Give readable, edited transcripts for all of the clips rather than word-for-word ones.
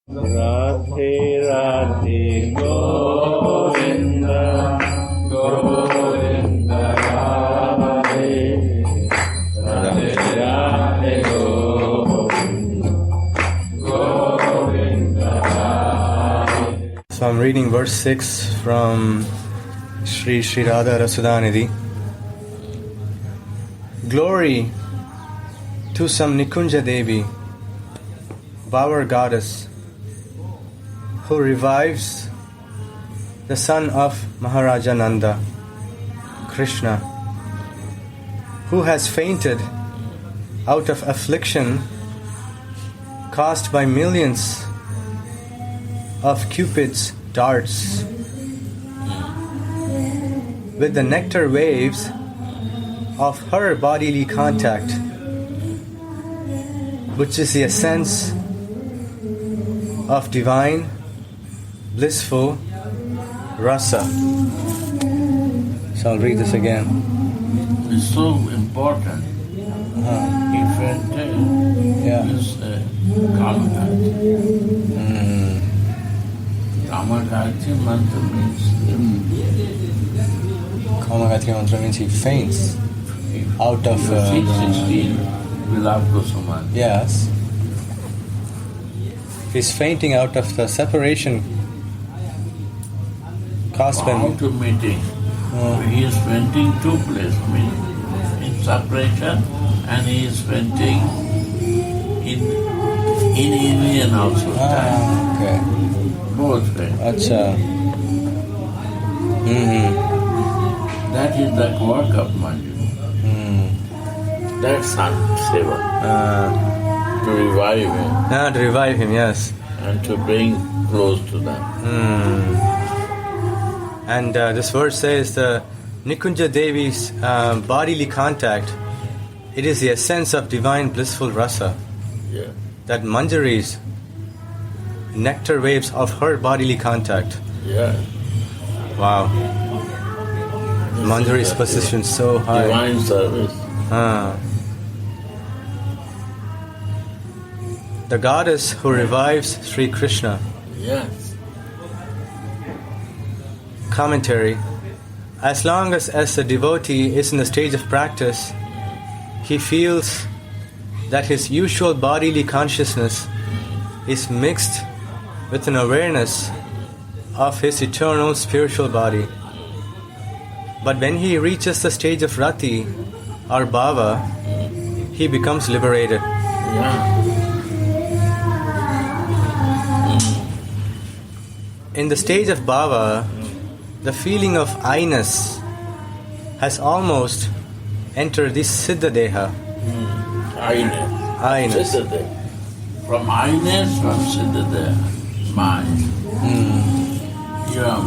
Radhe Radhe Govinda Govinda Radhe Radhe Radhe Govinda Govinda Radhe. So I'm reading verse 6 from Sri Radha Sudhanidhi. Glory to some Nikunja Devi, bower goddess, who revives the son of Maharaja Nanda, Krishna, who has fainted out of affliction caused by millions of Cupid's darts. With the nectar waves of her bodily contact, which is the essence of divine, blissful Rasa. So I'll read this again. It's so important. If is Kamagati. Kamagati mantra means Kamagati mantra means he faints out of 16 Vilap Gosaman. Yes. He's fainting out of the separation caused by Out of meeting. He is fainting two places, in separation, and he is fainting in Indian also. Okay. Both faint. Acha. That is the work of Manju. That's not seva. To revive him. To revive him, yes. And to bring close to them. And this verse says the Nikunja Devi's bodily contact, it is the essence of divine blissful rasa. Yeah. That Manjari's nectar waves of her bodily contact. Yeah. Wow. Manjari's position so high. Divine service. The goddess who revives Sri Krishna. Yes. Commentary. As long as the devotee is in the stage of practice, he feels that his usual bodily consciousness is mixed with an awareness of his eternal spiritual body. But when he reaches the stage of rati or bhava, he becomes liberated. Yeah. In the stage of bhava, the feeling of I-ness has almost entered this siddha deha. I-ness. Siddha. From I-ness, from siddha deha, mind. Yeah.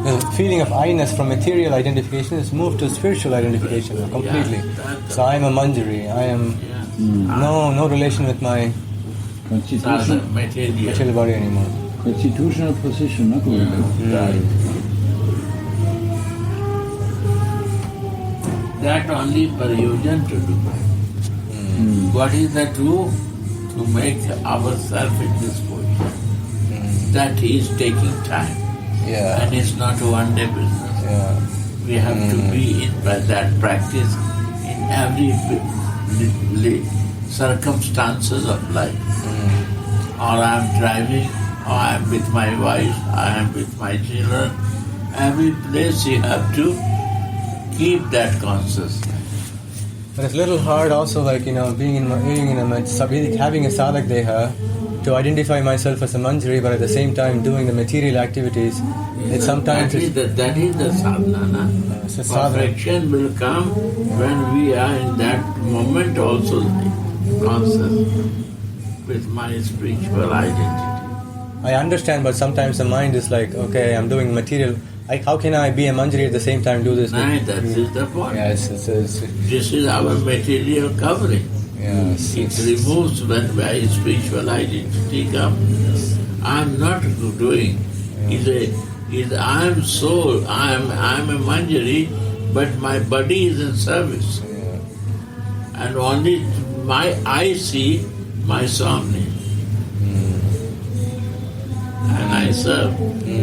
The feeling of I-ness from material identification is moved to spiritual identification completely. So I am a manjari. I am no relation with my material body anymore. Constitutional position, not good. That only Paryojan to do. What is the to make ourselves in this position? That is taking time. Yeah. And it's not a one-day business. Yeah. We have to be in by that practice in every circumstances of life. Or I am driving, or I am with my wife, I am with my children. Every place you have to keep that consciousness. But it's a little hard also, like, being having a sadhak deha, to identify myself as a manjari, but at the same time doing the material activities. It's sometimes that is the sadhana. Perfection will come when we are in that moment also conscious with my spiritual identity. I understand, but sometimes the mind is like, okay, I'm doing material. How can I be a manjari at the same time do this? No, that is the point. Yes, this is our material covering. Yes, it removes when my spiritual identity comes. I am not doing. I am soul. I am a manjari, but my body is in service. And only I see my Swami. myself,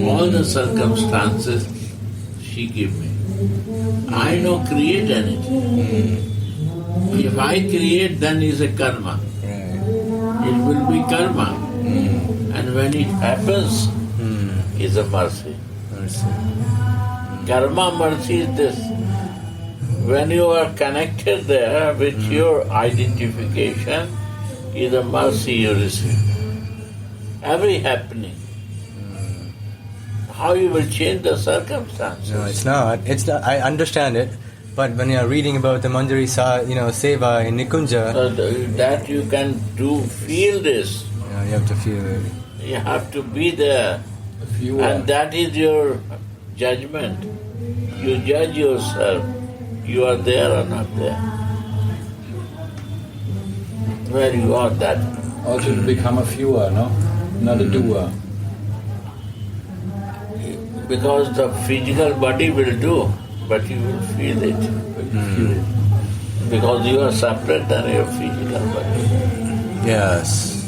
all the circumstances she give me. I don't create anything. If I create, then is a karma. It will be karma. And when it happens, is a mercy. Karma, mercy is this. When you are connected there with your identification, is a mercy you receive. Every happening. How you will change the circumstances? No, it's not. It's not. I understand it, but when you are reading about the Manjari Seva in Nikunja, So that you can do, feel this. you have to feel it. You have to be there. And that is your judgment. You judge yourself. You are there or not there. Where you are, that. Also to become a viewer, no? Not a doer. Because the physical body will do, but you will feel it. Because you are separate than your physical body. Yes.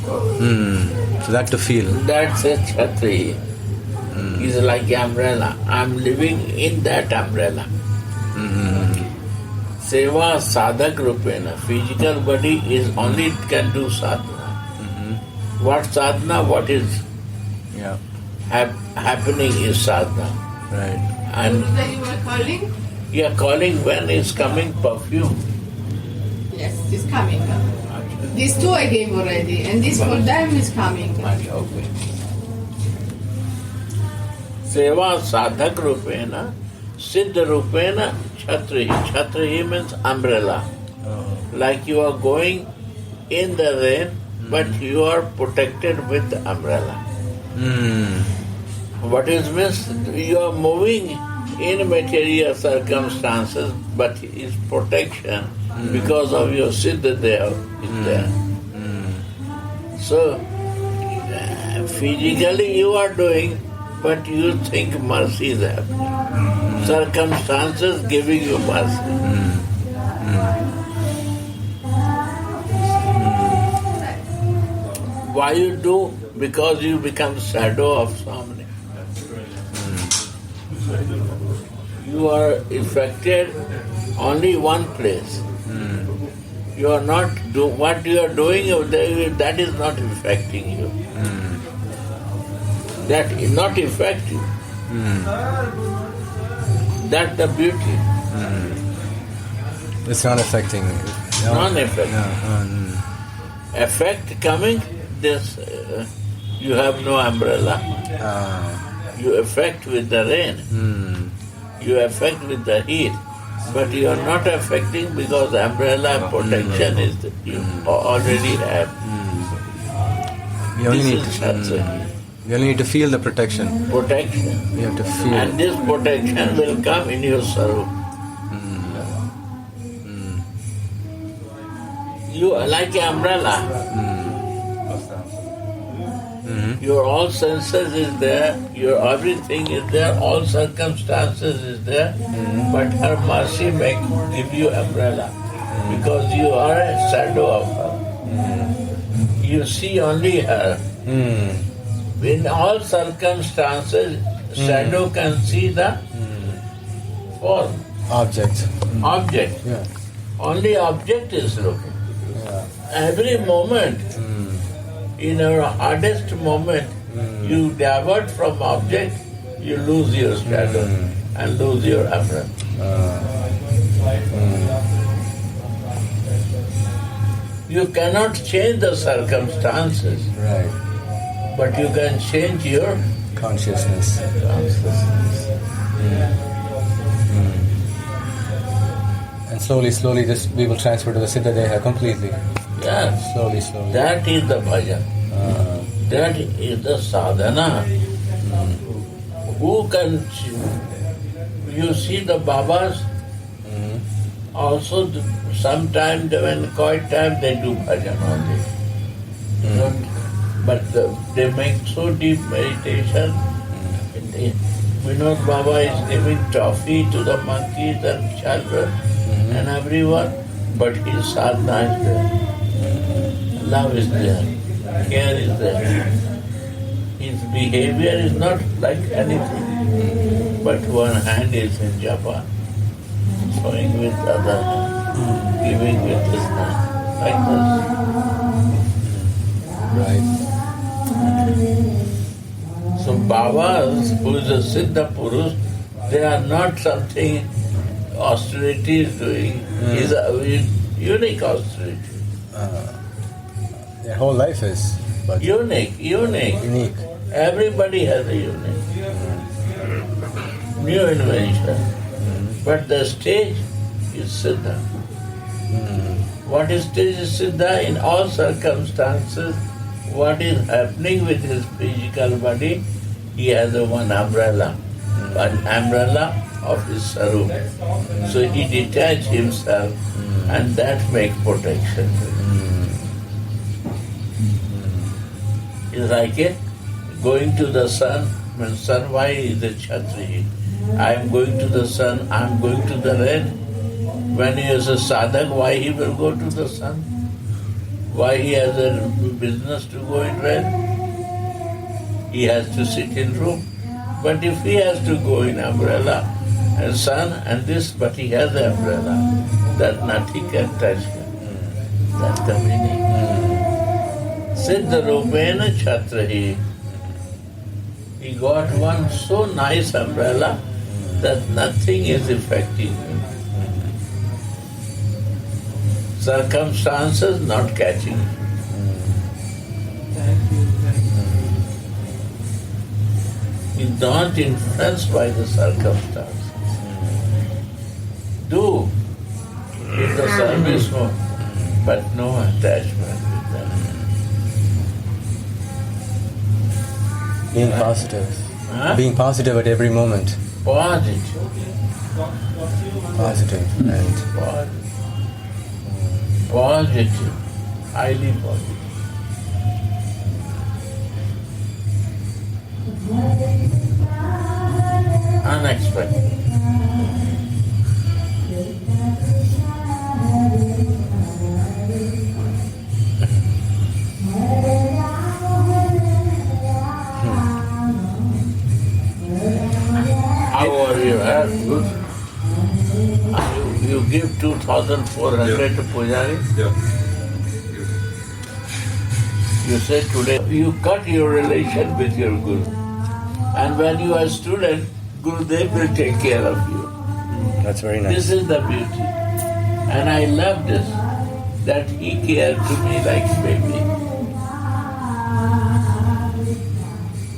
So that to feel. That's a chhatri. It's like umbrella. I'm living in that umbrella. Seva sadhak rupena. Physical body is only can do sadhana. What sadhana? What is Yeah. happening is sadhana. Right. And That you were calling? you are calling when is coming perfume. Yes, it's coming. These two I gave already, and this for them is coming. Okay. Seva sadhak rupena, siddha rupena, chhatri. Chhatri means umbrella. Like you are going in the rain, but you are protected with the umbrella. What is means? You are moving in material circumstances, but is protection because of your siddha there is there. So physically you are doing, but you think mercy is happening. Circumstances giving you mercy. Why you do? Because you become shadow of somebody. You are affected only one place. You are not what you are doing over there, that is not affecting you. That is not effective. That's the beauty. It's not affecting me. Non-effective. Effect coming, this you have no umbrella. You affect with the rain. You affect with the heat. But you are not affecting because umbrella protection is you already have. We only, This need is to, Satsang. we only need to feel the protection. Protection. We have to feel And this protection will come in your sarup. You are like an umbrella. Your all senses is there, your everything is there, all circumstances is there, but her mercy may give you umbrella because you are a shadow of her. You see only her. In all circumstances, shadow can see the form, object. object. Yeah. Only object is looking. Every moment, in your hardest moment, you divert from object, you lose your shadow and lose your umbrella. You cannot change the circumstances, Right. but you can change your Consciousness. consciousness. And slowly, this we will transfer to the Siddha Deha completely. Yes, Slowly. that is the bhajan. That is the sadhana. Who can, you see the Babas, also sometimes when quiet time they do bhajan only. But they make so deep meditation. Vinod Baba is giving toffee to the monkeys and children and everyone, but his sadhana is there. Love is there. Care is there. his behavior is not like anything. But one hand is in japa, showing with other hand, giving with this hand, like this. Right. So Babas, who is a Siddha Purush, they are not something austerity is doing. Is a unique austerity. Their whole life is Unique. unique. Everybody has a unique. New invention. But the stage is Siddha. What is stage is Siddha? In all circumstances, what is happening with his physical body, he has a one umbrella of his sarup. So he detached himself and that makes protection. It's like it, going to the sun. When sun, why is the Kshatriya? I am going to the sun, I am going to the rain. When he is a sadhak, why he will go to the sun? Why he has a business to go in rain? He has to sit in room. But if he has to go in umbrella and sun and this, but he has the umbrella, that nothing can touch him. That's the meaning. Siddha Rupena Chhatrahi. He got one so nice umbrella that nothing is affecting him. Circumstances not catching him. He's not influenced by the circumstances. Do in the service mode, but no attachment with them. Being positive. Huh? Being positive at every moment. Positive. Positive and Positive. Highly positive. Unexpected. How are you? Good. You give 2,400 to Pujari? Yeah. You said today you cut your relation with your Guru. And when you are a student, Gurudev will take care of you. that's very nice. This is the beauty. And I love this, that he cared to me like baby.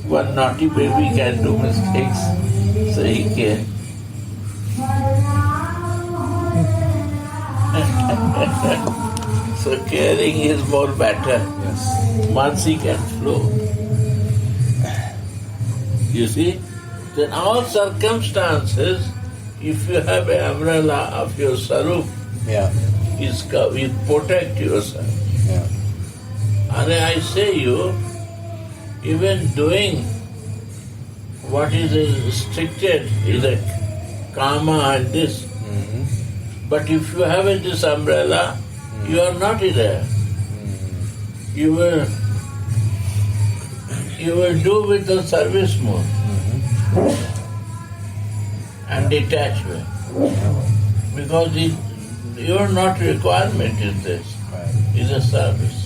One naughty baby can do mistakes, so he cared. So caring is more better. Yes. Mercy can flow. You see, in all circumstances, if you have an umbrella of your sarup, Yeah. you protect yourself. Yeah. And I say you, even doing what is restricted is a karma and this. But if you have this umbrella, you are not there. You will do with the service mode and detachment. Because your not requirement is this, is a service.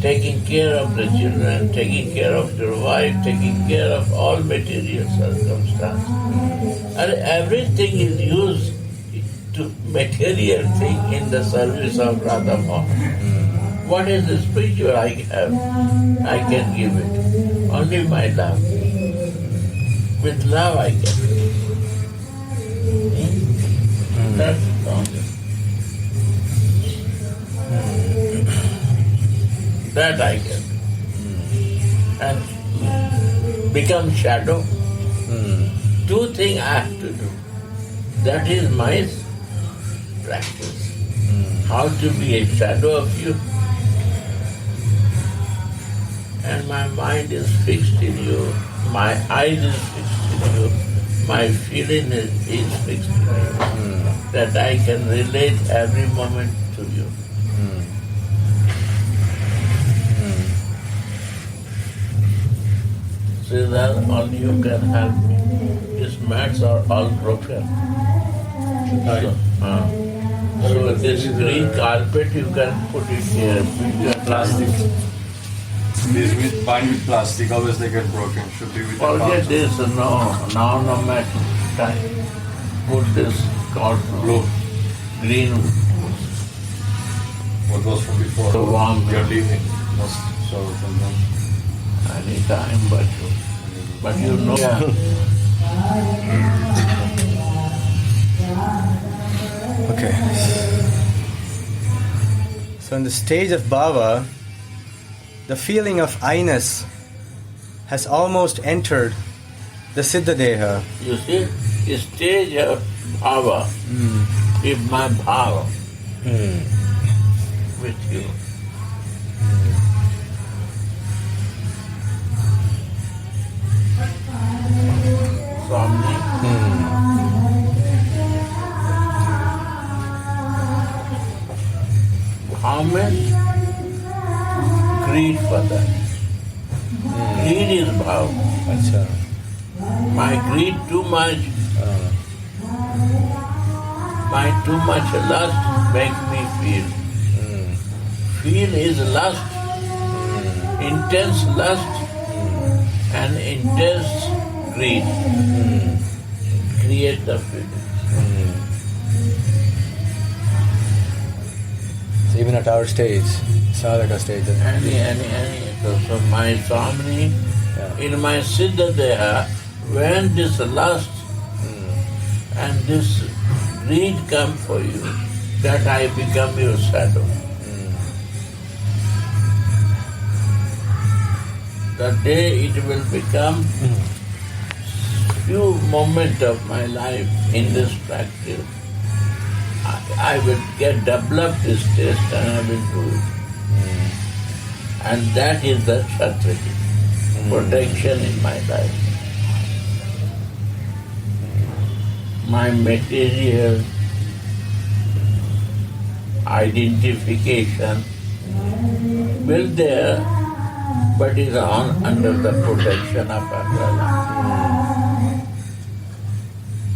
Taking care of the children, taking care of your wife, taking care of all material circumstances. And everything is used to material thing in the service of Radha Mohan. What is the spiritual I have? I can give it. Only my love. With love I can. That's all. That I can. And become shadow. Two things I have to do. That is my practice. How to be a shadow of you. And my mind is fixed in you. My eyes is fixed in you. My feeling is fixed in you. That I can relate every moment to you. Sridhar, only you can help me. These mats are all broken. So this green carpet you can put it here. Plastic. These bind with plastic, always they get broken. Should be with Forget the this, no matter time. Put this blue, green, what was from before. so warm. You're leaving. Must show from them. Any time, but you know. Yeah. Okay. So in the stage of bhava, the feeling of I-ness has almost entered the Siddha Deha. You see, the stage of bhava is my bhava with you. Swami, how much greed for that? Greed is bhava. Achha. My greed too much, my too much lust make me feel. Feel is lust, intense lust and intense greed create the feeling. So even at our stage, sadhaka stage. Any. So my Swami, in my Siddha Deha, when this lust and this greed come for you, that I become your shadow. The day it will become few moments of my life in this practice, I will develop this taste and I will do it. And that is the Kshatriya, protection in my life. My material identification will there, but is under the protection of umbrella.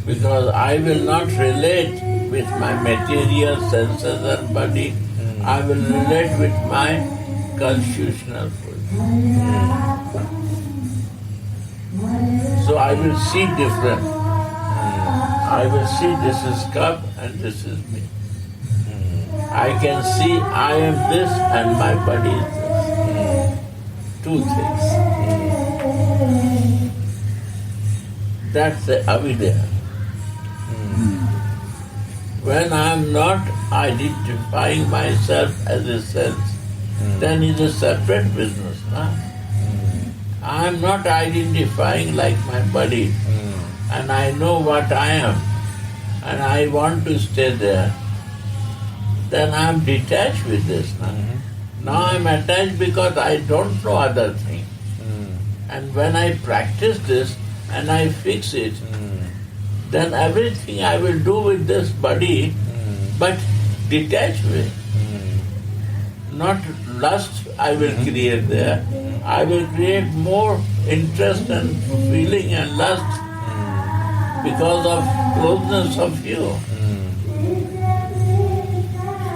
Because I will not relate with my material senses and body, I will relate with my constitutional food. So I will see different. I will see this is cup and this is me. I can see I am this and my body is this. Two things. That's the avidya. When I am not identifying myself as a sense, then it's a separate business. I am not identifying like my body, and I know what I am, and I want to stay there. Then I am detached with this. Now I am attached because I don't know other thing. And when I practice this and I fix it, then everything I will do with this body, but detached with. Not lust I will create there. I will create more interest and feeling and lust because of closeness of you.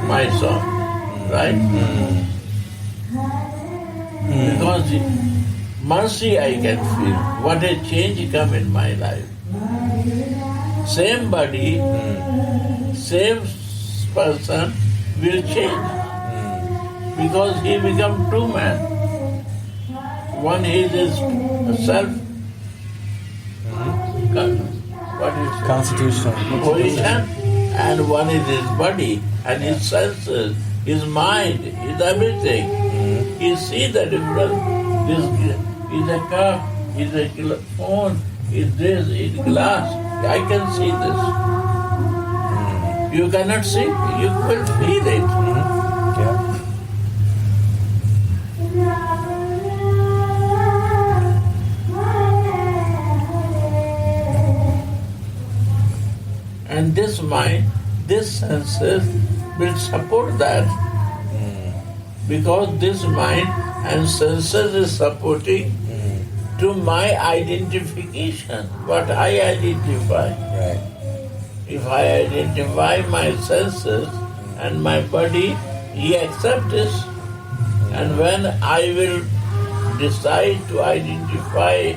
My son, right? Because mercy I can feel. What a change come in my life. Same body, same person will change. Because he become two men. One is his self, Constitutional position, and one is his body and his senses, his mind, his everything. He see the difference. This is a cup, is a phone, is this, is glass. I can see this. You cannot see, you will feel it. Yeah. And this mind, this senses will support that. Because this mind and senses is supporting to my identification, what I identify. Right. If I identify my senses and my body, he accepts this. And when I will decide to identify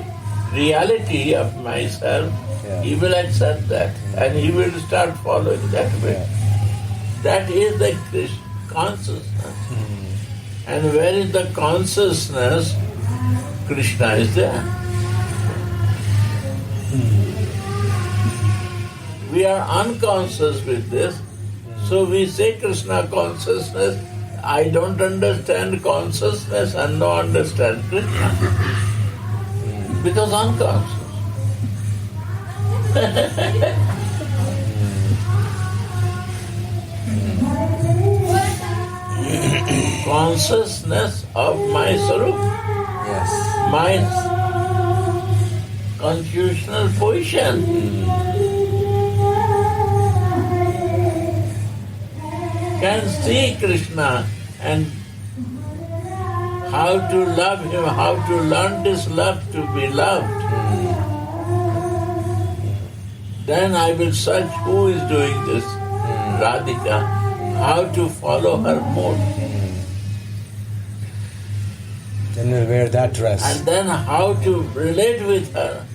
reality of myself, he will accept that and he will start following that way. That is the consciousness. And where is the consciousness, Krishna is there. We are unconscious with this, so we say Krishna consciousness. I don't understand consciousness and no understand Krishna. Because unconscious. Consciousness of my Sarup, Yes. my constitutional position. Can see Krishna and how to love him, how to learn this love to be loved. Then I will search who is doing this, Radhika, how to follow her mode. Then we'll wear that dress. And then how to relate with her.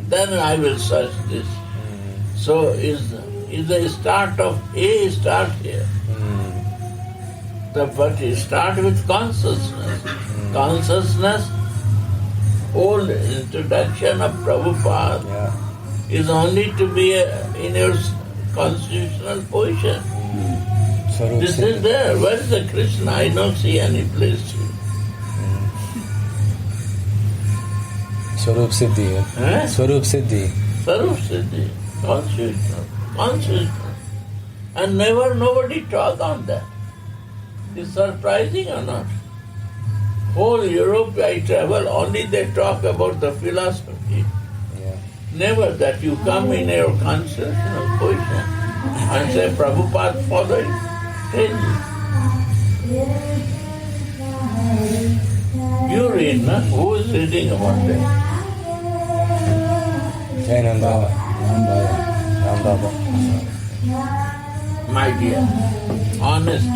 Then I will search this. So is the start of A start here. But it start with consciousness. Consciousness, whole introduction of Prabhupada is only to be in your constitutional position. This is there. Where is the Krishna? I don't see any place. Swarup Siddhi. Eh? Swarup Siddhi. Sarup Siddhi, consciousness. And nobody talk on that. It's surprising or not? Whole Europe I travel, only they talk about the philosophy. Never that you come in your constitutional position and say Prabhupada following. Tell me. You read, no? Who is reading about that? Jainam Baba. Ram Baba. My dear, honest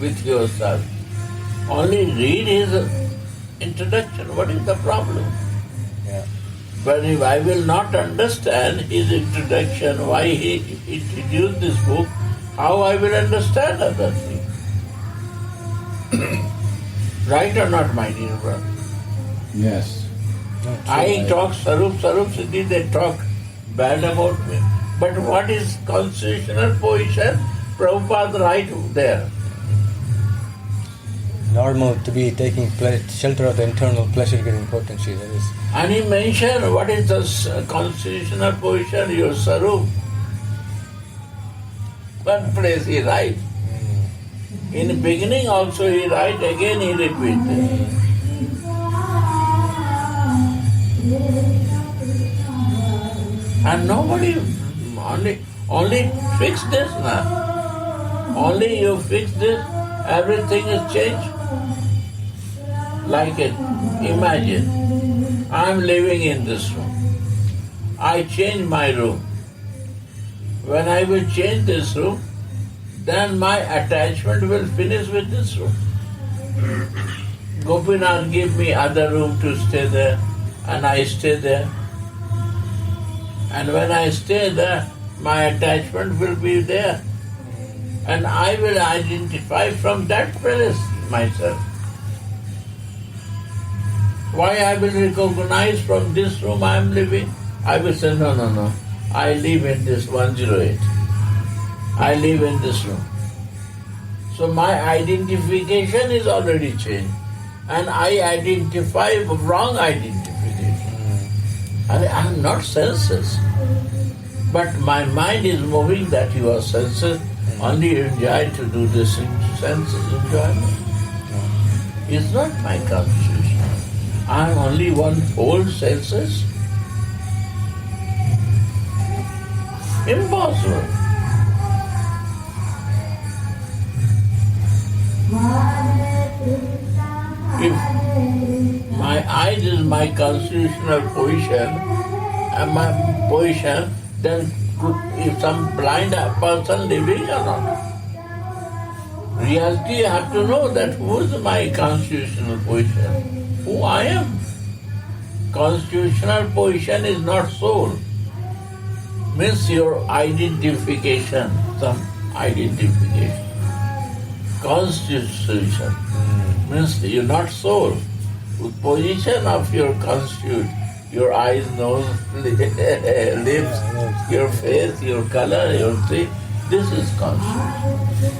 with yourself. Only read his introduction. What is the problem? But if I will not understand his introduction, why he introduced this book, how I will understand other things? Right or not, my dear brother? Yes. I talk Sarup Siddhi, they talk bad about me. But what is constitutional position? Prabhupada right there. Normal to be taking shelter of the internal pleasure-giving potency. That is. And he mentioned what is the constitutional position, your Sarup. One place he write. In the beginning also he write, again he repeat. And nobody, only fix this now. Only you fix this, everything is changed. Like it, imagine, I am living in this room. I change my room. When I will change this room, then my attachment will finish with this room. Gopinath give me other room to stay there, and I stay there. And when I stay there, my attachment will be there. And I will identify from that place myself. Why I will recognize from this room I am living? I will say, no. I live in this 108. I live in this room. So my identification is already changed. And I identify wrong identification. I am not senses. But my mind is moving that you are senses. Only you enjoy to do this senses enjoyment. It's not my constitution. I am only one whole senses. Impossible. If my this is my constitutional position, and my position, then is some blind person living or not? Reality, you have to know that who is my constitutional position, who I am. Constitutional position is not soul. Means your identification, some identification. Constitution means you're not soul. With position of your constitute, your eyes, nose, lips, your face, your color, your thing, this is constitution.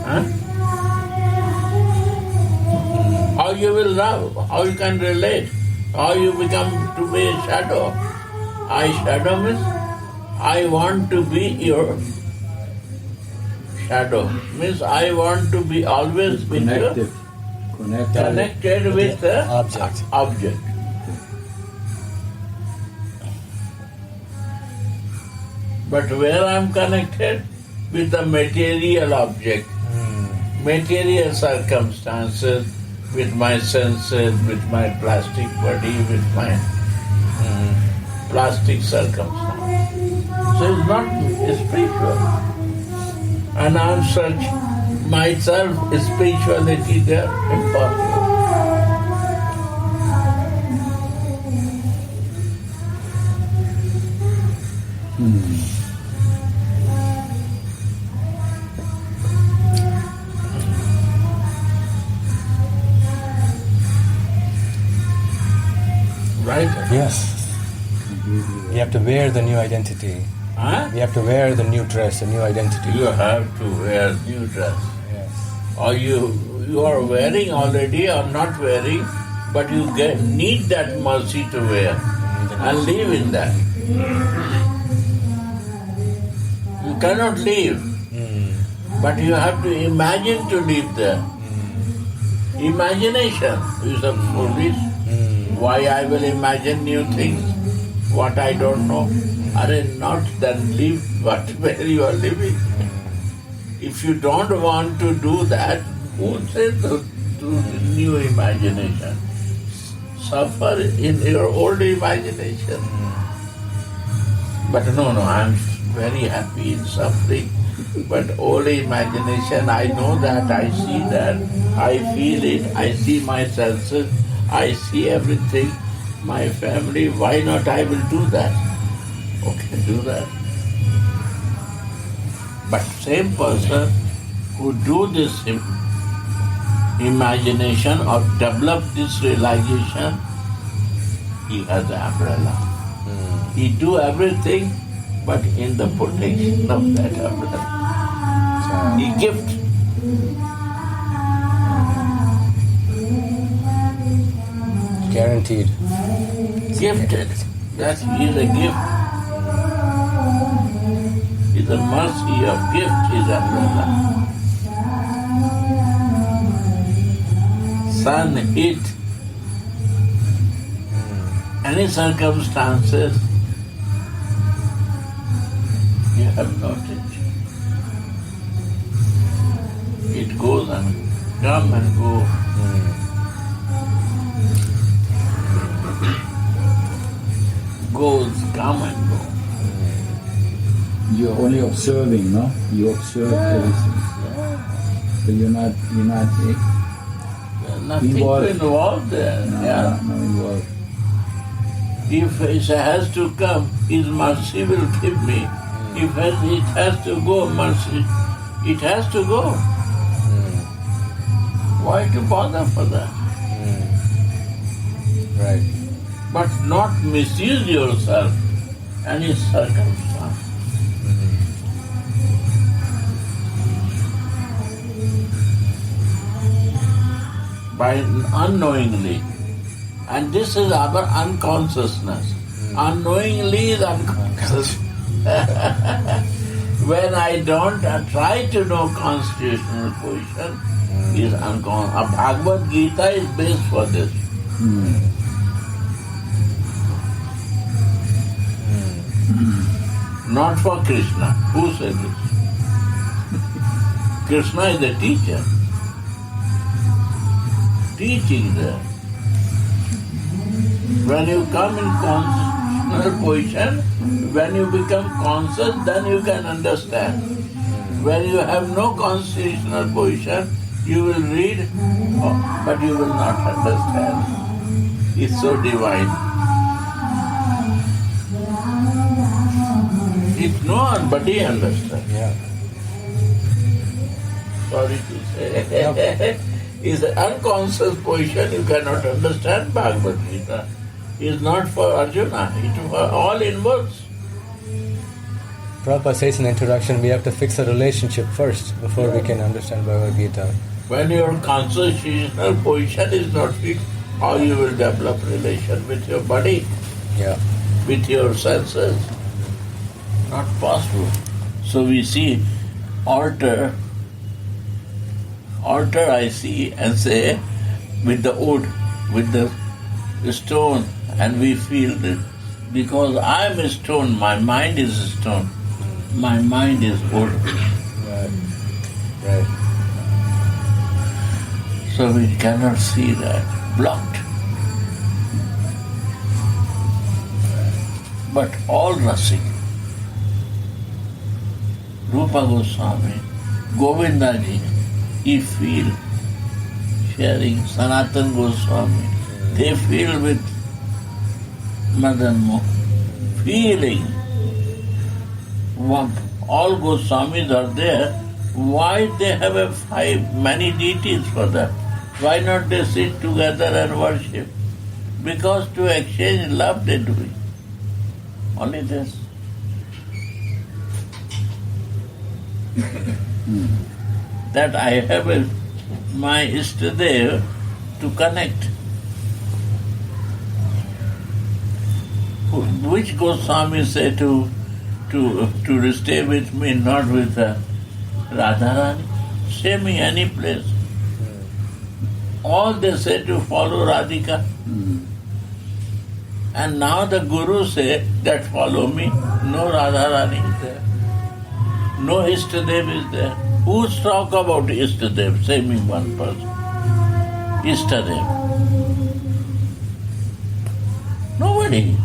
Huh? How you will love, how you can relate, how you become to be a shadow. I shadow means I want to be your shadow. Means I want to be always Connected. connected with the object. But where I am connected? With the material object, material circumstances, with my senses, with my plastic body, with my plastic circumstances. So it's not spiritual. And I am such myself, spirituality there, impossible. Right? Yes. You have to wear the new identity. Huh? You have to wear the new dress, the new identity. You have to wear new dress. Yes. Or you are wearing already or not wearing, but you need that mercy to wear and live in that. You cannot live, but you have to imagine to live there. Imagination is a foolish. Why I will imagine new things, what I don't know. Are not then live where you are living. If you don't want to do that, who says to new imagination? Suffer in your old imagination. But no, I am very happy in suffering. But old imagination, I know that, I see that, I feel it, I see my senses, I see everything, my family, why not I will do that? Okay, do that. But same person who do this imagination or develop this realization, he has the umbrella. He do everything, but in the protection of that umbrella. He gift. Guaranteed. Gifted. That is a gift. Is the mercy of gift is umbrella. Sun, heat, any circumstances, you have noticed. It goes and come and go. Goes, come and go. You're only observing, no? You observe everything. So you're not Nothing to involve there. no involved. If it has to come, His mercy will give me. If it has to go, mercy, it has to go. Why to bother for that? Right. But not misuse yourself any circumstance. By unknowingly. And this is our unconsciousness. Unknowingly is unconscious. When I don't try to know constitutional position, is unconscious. Bhagavad Gita is based for this. Not for Krishna. Who said this? Krishna is the teacher. teaching there. When you come in conscious position, when you become conscious, then you can understand. When you have no constitutional position, you will read, but you will not understand. It's so divine. If nobody understands, Yeah. sorry to say, is an unconscious position, you cannot understand Bhagavad Gita. It's not for Arjuna, it's for all inwards. Prabhupada says in the introduction, we have to fix a relationship first before we can understand Bhagavad Gita. When your constitutional position is not fixed, how you will develop relation with your body, Yeah. with your senses? Not possible. So we see altar I see and say with the wood, with the stone, and we feel that because I am a stone, my mind is a stone, my mind is wood. Right. Right. So we cannot see that, blocked. But all Rasik, Rupa Goswami, Govindaji, he feel sharing, Sanatan Goswami, they feel with Madan Mohan, feeling. All Goswamis are there. Why they have many deities for that? Why not they sit together and worship? Because to exchange love they do it. Only this. That I have my Istadev to connect. Which Goswami say to stay with me, not with Radharani? Say me any place. All they say to follow Radhika. And now the Guru say that follow me. No Radharani is there. No Istadev is there. Who talk about Istadev? Say me one person. Istadev. Nobody.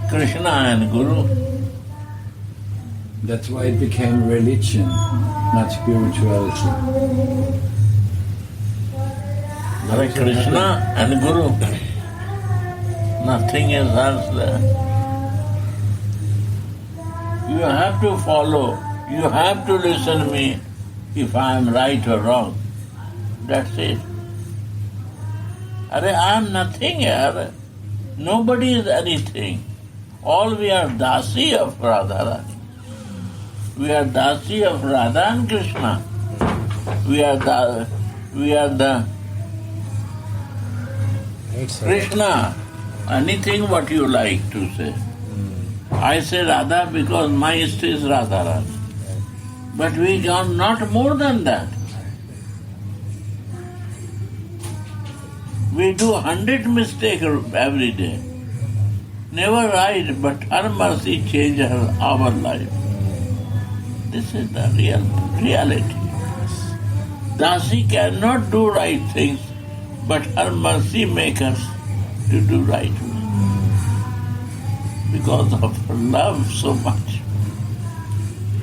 Krishna and Guru. That's why it became religion, not spirituality. Hare Krishna and Guru. Nothing else there. You have to follow. You have to listen to me if I am right or wrong. That's it. I am nothing here. Nobody is anything. All we are Dasi of Radharani. We are Dasi of Radha and Krishna. We are the Krishna. Anything what you like to say. I say Radha because my Ishta is Radharani. But we are not more than that. We do 100 mistakes every day. Never right, but her mercy changes our life. This is the reality. Dasi cannot do right things, but her mercy makes us to do right things. Because of her love so much.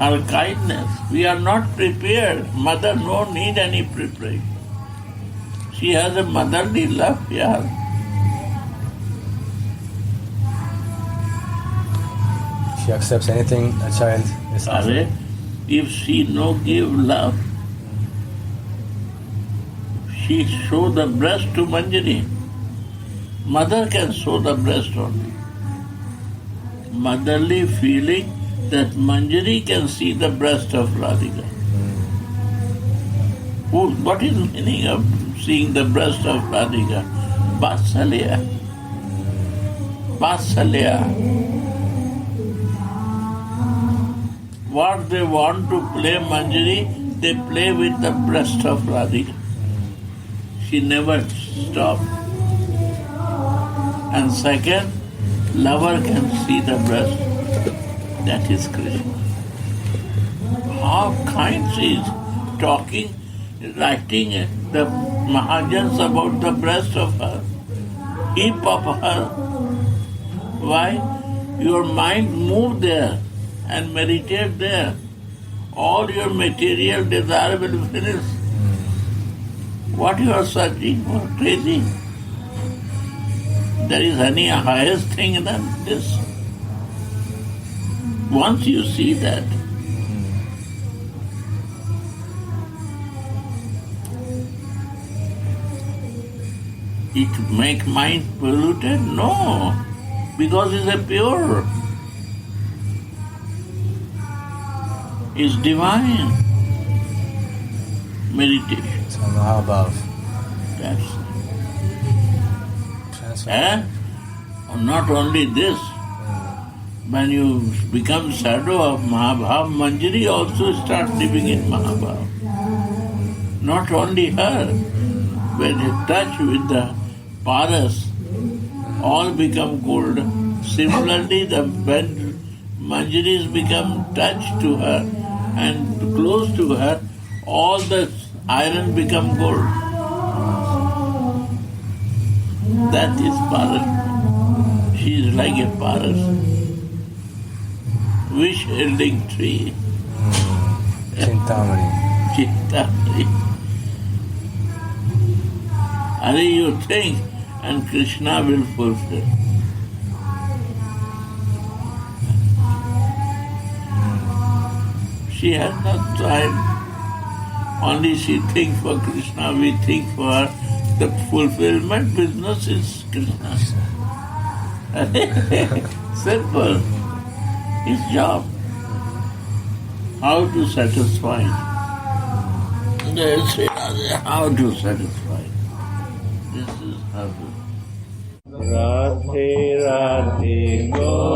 Her kindness. We are not prepared. Mother no need any preparation. She has a motherly love here. She accepts anything a child is asking. If she no give love, she show the breast to Manjari. Mother can show the breast only. Motherly feeling that Manjari can see the breast of Radhika. What is the meaning of seeing the breast of Radhika? Vatsalya. Vatsalya. What they want to play Manjari, they play with the breast of Radhika. She never stopped. And second, lover can see the breast. That is Krishna. How kind she is, talking writing the Mahajans about the breast of her, heap of her. Why? Your mind move there and meditate there. All your material desire will finish. What you are searching for? Crazy. There is any highest thing than this. Once you see that, it make mind polluted? No, because it's a pure. It's divine meditation. Somehow above. That's Transform. not only this. When you become shadow of Mahabhav, Manjari also starts living in Mahabhav. Not only her. When you touch with the paras, all become gold. Similarly, when Manjaris become touched to her and close to her, all the iron become gold. That is paras. She is like a paras. Wish-yielding tree. Chintamani. Chintamani. And you think, and Krishna will fulfill. She has no time. Only she thinks for Krishna, we think for her. The fulfillment business is Krishna. Simple. His job. How to satisfy. How to satisfy. This is how to. Radhe Radhe Go.